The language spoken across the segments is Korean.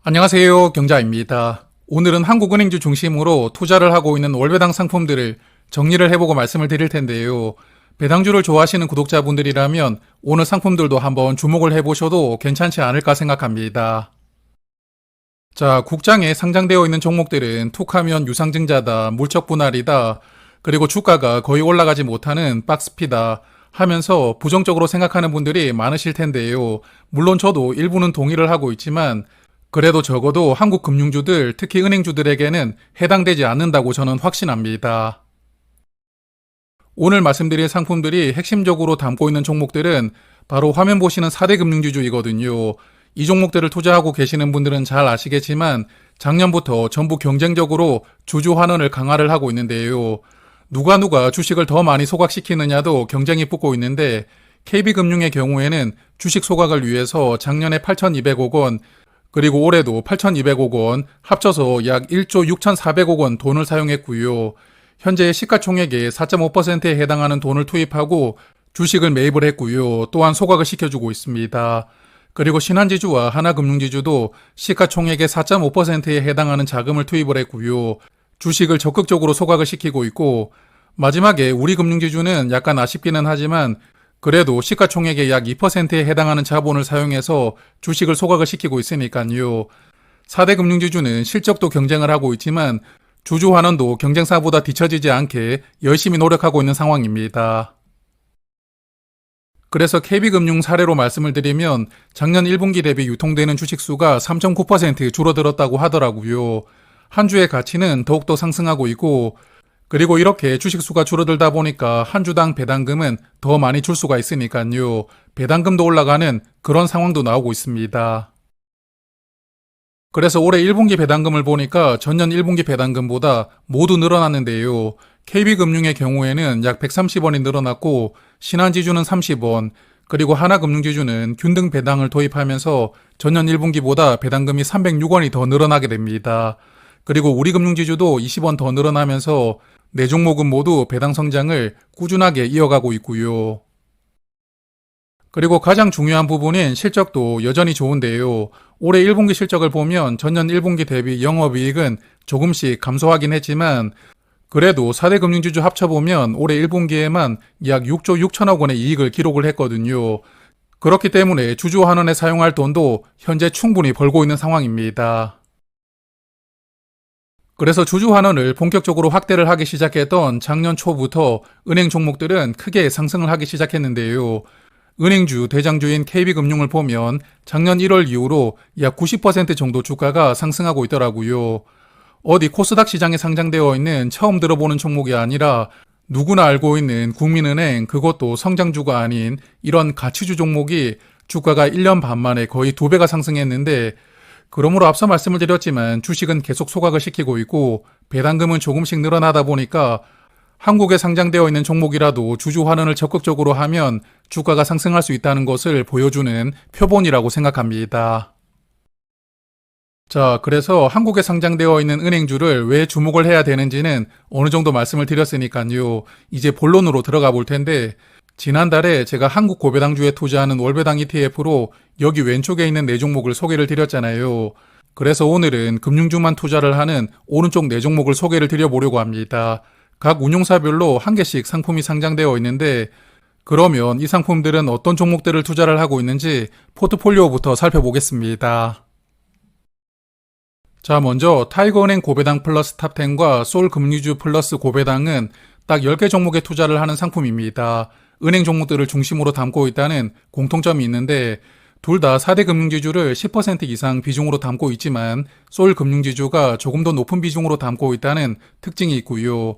안녕하세요. 경자입니다. 오늘은 한국은행주 중심으로 투자를 하고 있는 월배당 상품들을 정리를 해보고 말씀을 드릴 텐데요. 배당주를 좋아하시는 구독자분들이라면 오늘 상품들도 한번 주목을 해보셔도 괜찮지 않을까 생각합니다. 자, 국장에 상장되어 있는 종목들은 툭하면 유상증자다, 물적분할이다, 그리고 주가가 거의 올라가지 못하는 박스피다 하면서 부정적으로 생각하는 분들이 많으실 텐데요. 물론 저도 일부는 동의를 하고 있지만 그래도 적어도 한국 금융주들, 특히 은행주들에게는 해당되지 않는다고 저는 확신합니다. 오늘 말씀드릴 상품들이 핵심적으로 담고 있는 종목들은 바로 화면 보시는 4대 금융주주이거든요. 이 종목들을 투자하고 계시는 분들은 잘 아시겠지만 작년부터 전부 경쟁적으로 주주 환원을 강화를 하고 있는데요. 누가 주식을 더 많이 소각시키느냐도 경쟁이 붙고 있는데 KB금융의 경우에는 주식 소각을 위해서 작년에 8,200억 원, 그리고 올해도 8,200억 원, 합쳐서 약 1조 6,400억 원 돈을 사용했고요. 현재 시가총액의 4.5%에 해당하는 돈을 투입하고 주식을 매입을 했고요. 또한 소각을 시켜주고 있습니다. 그리고 신한지주와 하나금융지주도 시가총액의 4.5%에 해당하는 자금을 투입을 했고요. 주식을 적극적으로 소각을 시키고 있고, 마지막에 우리금융지주는 약간 아쉽기는 하지만 그래도 시가총액의 약 2%에 해당하는 자본을 사용해서 주식을 소각을 시키고 있으니까요. 4대 금융지주는 실적도 경쟁을 하고 있지만 주주 환원도 경쟁사보다 뒤처지지 않게 열심히 노력하고 있는 상황입니다. 그래서 KB금융 사례로 말씀을 드리면 작년 1분기 대비 유통되는 주식수가 3.9% 줄어들었다고 하더라고요. 한 주의 가치는 더욱더 상승하고 있고, 그리고 이렇게 주식수가 줄어들다 보니까 한 주당 배당금은 더 많이 줄 수가 있으니까요. 배당금도 올라가는 그런 상황도 나오고 있습니다. 그래서 올해 1분기 배당금을 보니까 전년 1분기 배당금보다 모두 늘어났는데요. KB금융의 경우에는 약 130원이 늘어났고 신한지주는 30원, 그리고 하나금융지주는 균등 배당을 도입하면서 전년 1분기보다 배당금이 306원이 더 늘어나게 됩니다. 그리고 우리금융지주도 20원 더 늘어나면서 네 종목은 모두 배당 성장을 꾸준하게 이어가고 있고요. 그리고 가장 중요한 부분인 실적도 여전히 좋은데요. 올해 1분기 실적을 보면 전년 1분기 대비 영업이익은 조금씩 감소하긴 했지만 그래도 4대 금융지주 합쳐보면 올해 1분기에만 약 6조 6천억 원의 이익을 기록을 했거든요. 그렇기 때문에 주주 환원에 사용할 돈도 현재 충분히 벌고 있는 상황입니다. 그래서 주주 환원을 본격적으로 확대를 하기 시작했던 작년 초부터 은행 종목들은 크게 상승을 하기 시작했는데요. 은행주 대장주인 KB금융을 보면 작년 1월 이후로 약 90% 정도 주가가 상승하고 있더라고요. 어디 코스닥 시장에 상장되어 있는 처음 들어보는 종목이 아니라 누구나 알고 있는 국민은행, 그것도 성장주가 아닌 이런 가치주 종목이 주가가 1년 반 만에 거의 2배가 상승했는데, 그러므로 앞서 말씀을 드렸지만 주식은 계속 소각을 시키고 있고 배당금은 조금씩 늘어나다 보니까 한국에 상장되어 있는 종목이라도 주주 환원을 적극적으로 하면 주가가 상승할 수 있다는 것을 보여주는 표본이라고 생각합니다. 자, 그래서 한국에 상장되어 있는 은행주를 왜 주목을 해야 되는지는 어느 정도 말씀을 드렸으니까요. 이제 본론으로 들어가 볼 텐데, 지난달에 제가 한국 고배당주에 투자하는 월배당 ETF로 여기 왼쪽에 있는 네 종목을 소개를 드렸잖아요. 그래서 오늘은 금융주만 투자를 하는 오른쪽 네 종목을 소개를 드려보려고 합니다. 각 운용사별로 한 개씩 상품이 상장되어 있는데, 그러면 이 상품들은 어떤 종목들을 투자를 하고 있는지 포트폴리오부터 살펴보겠습니다. 자, 먼저 타이거은행 고배당 플러스 탑10과 솔금융주 플러스 고배당은 딱 10개 종목에 투자를 하는 상품입니다. 은행 종목들을 중심으로 담고 있다는 공통점이 있는데 둘 다 4대 금융지주를 10% 이상 비중으로 담고 있지만 솔금융지주가 조금 더 높은 비중으로 담고 있다는 특징이 있고요.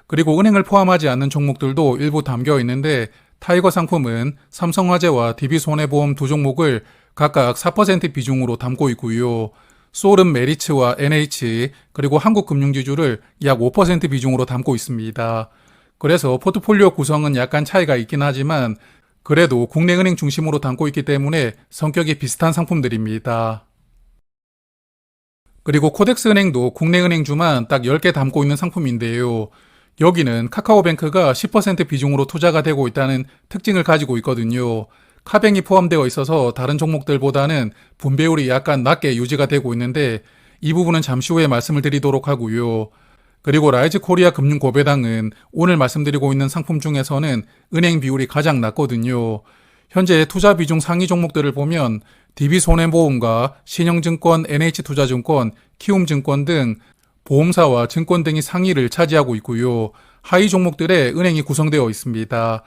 그리고 은행을 포함하지 않는 종목들도 일부 담겨 있는데 타이거 상품은 삼성화재와 DB손해보험 두 종목을 각각 4% 비중으로 담고 있고요. 솔은 메리츠와 NH 그리고 한국금융지주를 약 5% 비중으로 담고 있습니다. 그래서 포트폴리오 구성은 약간 차이가 있긴 하지만 그래도 국내 은행 중심으로 담고 있기 때문에 성격이 비슷한 상품들입니다. 그리고 코덱스 은행도 국내 은행주만 딱 10개 담고 있는 상품인데요. 여기는 카카오뱅크가 10% 비중으로 투자가 되고 있다는 특징을 가지고 있거든요. 카뱅이 포함되어 있어서 다른 종목들보다는 분배율이 약간 낮게 유지가 되고 있는데 이 부분은 잠시 후에 말씀을 드리도록 하고요. 그리고 라이즈 코리아 금융고배당은 오늘 말씀드리고 있는 상품 중에서는 은행 비율이 가장 낮거든요. 현재 투자 비중 상위 종목들을 보면 DB손해보험과 신영증권, NH투자증권, 키움증권 등 보험사와 증권 등이 상위를 차지하고 있고요. 하위 종목들에 은행이 구성되어 있습니다.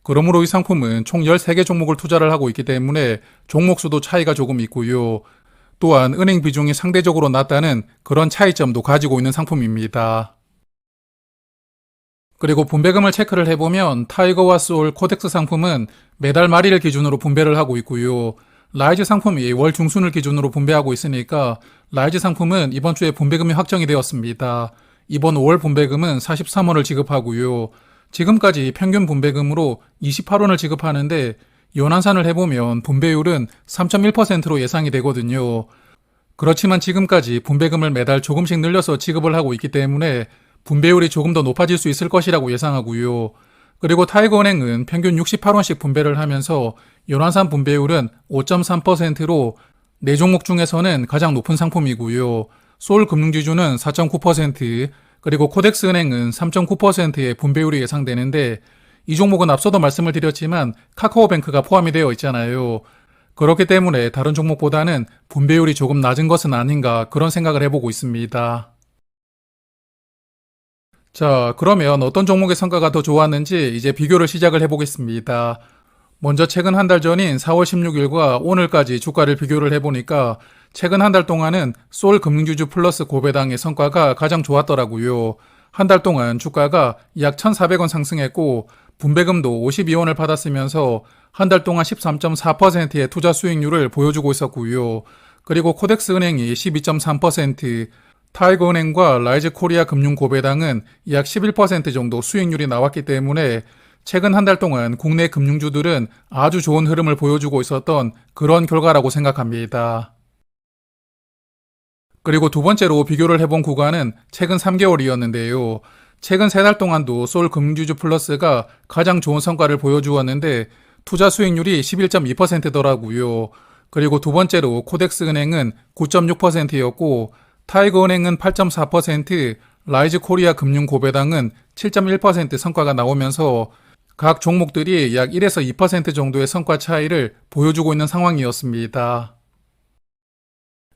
그러므로 이 상품은 총 13개 종목을 투자를 하고 있기 때문에 종목 수도 차이가 조금 있고요. 또한 은행 비중이 상대적으로 낮다는 그런 차이점도 가지고 있는 상품입니다. 그리고 분배금을 체크를 해보면 타이거와 소울, 코덱스 상품은 매달 말일 기준으로 분배를 하고 있고요. 라이즈 상품이 월 중순을 기준으로 분배하고 있으니까 라이즈 상품은 이번 주에 분배금이 확정이 되었습니다. 이번 5월 분배금은 43원을 지급하고요. 지금까지 평균 분배금으로 28원을 지급하는데 연환산을 해보면 분배율은 3.1%로 예상이 되거든요. 그렇지만 지금까지 분배금을 매달 조금씩 늘려서 지급을 하고 있기 때문에 분배율이 조금 더 높아질 수 있을 것이라고 예상하고요. 그리고 타이거은행은 평균 68원씩 분배를 하면서 연환산 분배율은 5.3%로 4종목 중에서는 가장 높은 상품이고요. 소울금융지주는 4.9%, 그리고 코덱스은행은 3.9%의 분배율이 예상되는데 이 종목은 앞서도 말씀을 드렸지만 카카오뱅크가 포함이 되어 있잖아요. 그렇기 때문에 다른 종목보다는 분배율이 조금 낮은 것은 아닌가 그런 생각을 해보고 있습니다. 자, 그러면 어떤 종목의 성과가 더 좋았는지 이제 비교를 시작을 해보겠습니다. 먼저 최근 한 달 전인 4월 16일과 오늘까지 주가를 비교를 해보니까 최근 한 달 동안은 소울금융지주 플러스 고배당의 성과가 가장 좋았더라고요. 한 달 동안 주가가 약 1,400원 상승했고 분배금도 52원을 받았으면서 한 달 동안 13.4%의 투자 수익률을 보여주고 있었고요. 그리고 코덱스은행이 12.3%, 타이거은행과 라이즈 코리아 금융고배당은 약 11% 정도 수익률이 나왔기 때문에 최근 한 달 동안 국내 금융주들은 아주 좋은 흐름을 보여주고 있었던 그런 결과라고 생각합니다. 그리고 두 번째로 비교를 해본 구간은 최근 3개월이었는데요. 최근 3달 동안도 소울금융지주 플러스가 가장 좋은 성과를 보여주었는데 투자 수익률이 11.2%더라고요. 그리고 두 번째로 코덱스은행은 9.6%였고 타이거은행은 8.4%, 라이즈 코리아 금융고배당은 7.1% 성과가 나오면서 각 종목들이 약 1에서 2% 정도의 성과 차이를 보여주고 있는 상황이었습니다.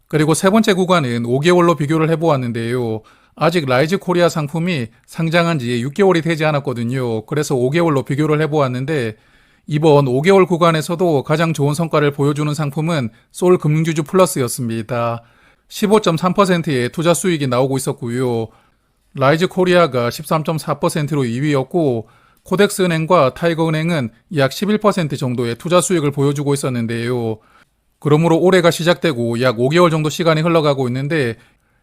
그리고 세 번째 구간은 5개월로 비교를 해보았는데요. 아직 라이즈 코리아 상품이 상장한 지 6개월이 되지 않았거든요. 그래서 5개월로 비교를 해보았는데 이번 5개월 구간에서도 가장 좋은 성과를 보여주는 상품은 소울금융지주 플러스였습니다. 15.3%의 투자 수익이 나오고 있었고요. 라이즈 코리아가 13.4%로 2위였고 코덱스은행과 타이거은행은 약 11% 정도의 투자 수익을 보여주고 있었는데요. 그러므로 올해가 시작되고 약 5개월 정도 시간이 흘러가고 있는데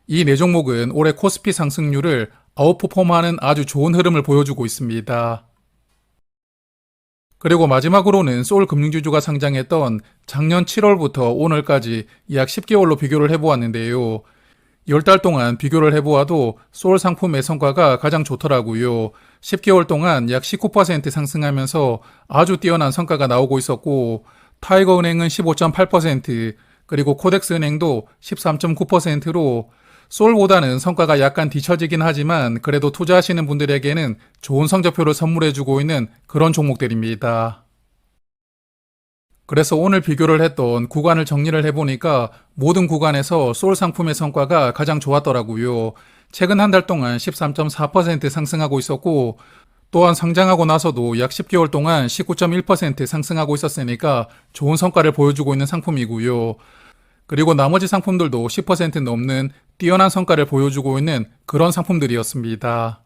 이 네 종목은 올해 코스피 상승률을 아웃퍼폼하는 아주 좋은 흐름을 보여주고 있습니다. 그리고 마지막으로는 소울금융지주가 상장했던 작년 7월부터 오늘까지 약 10개월로 비교를 해보았는데요. 10달 동안 비교를 해보아도 소울 상품의 성과가 가장 좋더라고요. 10개월 동안 약 19% 상승하면서 아주 뛰어난 성과가 나오고 있었고 타이거은행은 15.8%, 그리고 코덱스은행도 13.9%로 소울보다는 성과가 약간 뒤처지긴 하지만 그래도 투자하시는 분들에게는 좋은 성적표를 선물해주고 있는 그런 종목들입니다. 그래서 오늘 비교를 했던 구간을 정리를 해보니까 모든 구간에서 소울 상품의 성과가 가장 좋았더라고요. 최근 한 달 동안 13.4% 상승하고 있었고 또한 상장하고 나서도 약 10개월 동안 19.1% 상승하고 있었으니까 좋은 성과를 보여주고 있는 상품이고요. 그리고 나머지 상품들도 10% 넘는 뛰어난 성과를 보여주고 있는 그런 상품들이었습니다.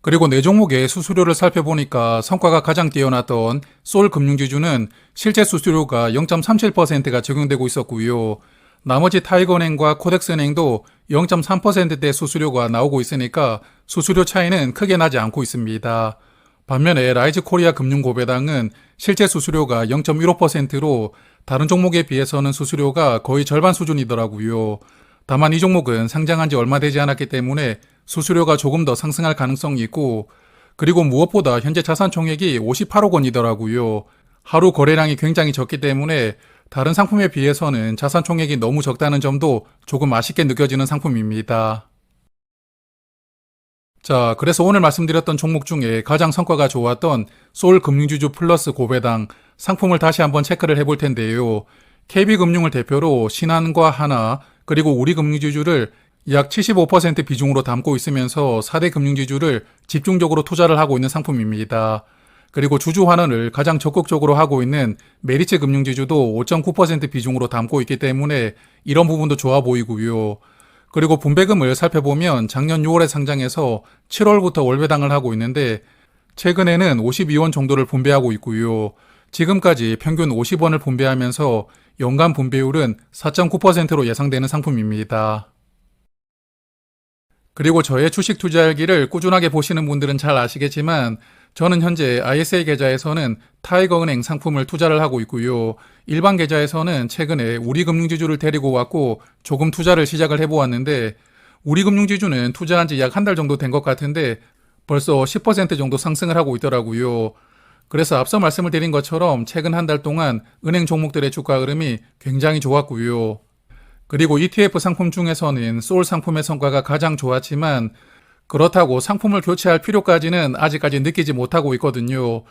그리고 네 종목의 수수료를 살펴보니까 성과가 가장 뛰어났던 소울금융지주는 실제 수수료가 0.37%가 적용되고 있었고요. 나머지 타이거은행과 코덱스은행도 0.3%대 수수료가 나오고 있으니까 수수료 차이는 크게 나지 않고 있습니다. 반면에 라이즈 코리아 금융고배당은 실제 수수료가 0.15%로 다른 종목에 비해서는 수수료가 거의 절반 수준이더라고요. 다만 이 종목은 상장한 지 얼마 되지 않았기 때문에 수수료가 조금 더 상승할 가능성이 있고 그리고 무엇보다 현재 자산 총액이 58억 원이더라고요. 하루 거래량이 굉장히 적기 때문에 다른 상품에 비해서는 자산 총액이 너무 적다는 점도 조금 아쉽게 느껴지는 상품입니다. 자, 그래서 오늘 말씀드렸던 종목 중에 가장 성과가 좋았던 솔 금융지주 플러스 고배당 상품을 다시 한번 체크를 해볼 텐데요. KB금융을 대표로 신한과 하나 그리고 우리금융지주를 약 75% 비중으로 담고 있으면서 4대 금융지주를 집중적으로 투자를 하고 있는 상품입니다. 그리고 주주 환원을 가장 적극적으로 하고 있는 메리츠 금융지주도 5.9% 비중으로 담고 있기 때문에 이런 부분도 좋아 보이고요. 그리고 분배금을 살펴보면 작년 6월에 상장해서 7월부터 월배당을 하고 있는데 최근에는 52원 정도를 분배하고 있고요. 지금까지 평균 50원을 분배하면서 연간 분배율은 4.9%로 예상되는 상품입니다. 그리고 저의 주식 투자일기를 꾸준하게 보시는 분들은 잘 아시겠지만 저는 현재 ISA 계좌에서는 타이거은행 상품을 투자를 하고 있고요. 일반 계좌에서는 최근에 우리금융지주를 데리고 왔고 조금 투자를 시작을 해보았는데 우리금융지주는 투자한 지 약 한 달 정도 된 것 같은데 벌써 10% 정도 상승을 하고 있더라고요. 그래서 앞서 말씀을 드린 것처럼 최근 한 달 동안 은행 종목들의 주가 흐름이 굉장히 좋았고요. 그리고 ETF 상품 중에서는 솔 상품의 성과가 가장 좋았지만 그렇다고 상품을 교체할 필요까지는 아직까지 느끼지 못하고 있거든요.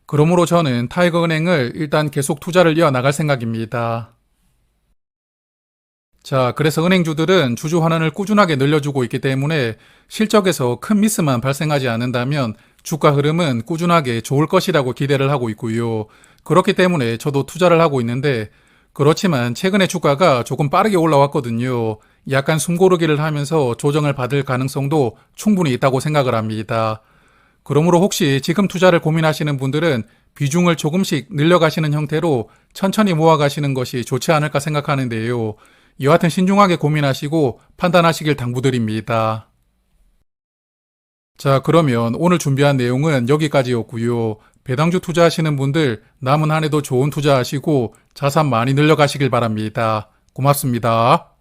그러므로 저는 타이거은행을 일단 계속 투자를 이어나갈 생각입니다. 자, 그래서 은행주들은 주주 환원을 꾸준하게 늘려주고 있기 때문에 실적에서 큰 미스만 발생하지 않는다면 주가 흐름은 꾸준하게 좋을 것이라고 기대를 하고 있고요. 그렇기 때문에 저도 투자를 하고 있는데 그렇지만 최근에 주가가 조금 빠르게 올라왔거든요. 약간 숨고르기를 하면서 조정을 받을 가능성도 충분히 있다고 생각을 합니다. 그러므로 혹시 지금 투자를 고민하시는 분들은 비중을 조금씩 늘려가시는 형태로 천천히 모아가시는 것이 좋지 않을까 생각하는데요. 여하튼 신중하게 고민하시고 판단하시길 당부드립니다. 자, 그러면 오늘 준비한 내용은 여기까지였고요. 배당주 투자하시는 분들 남은 한 해도 좋은 투자하시고 자산 많이 늘려가시길 바랍니다. 고맙습니다.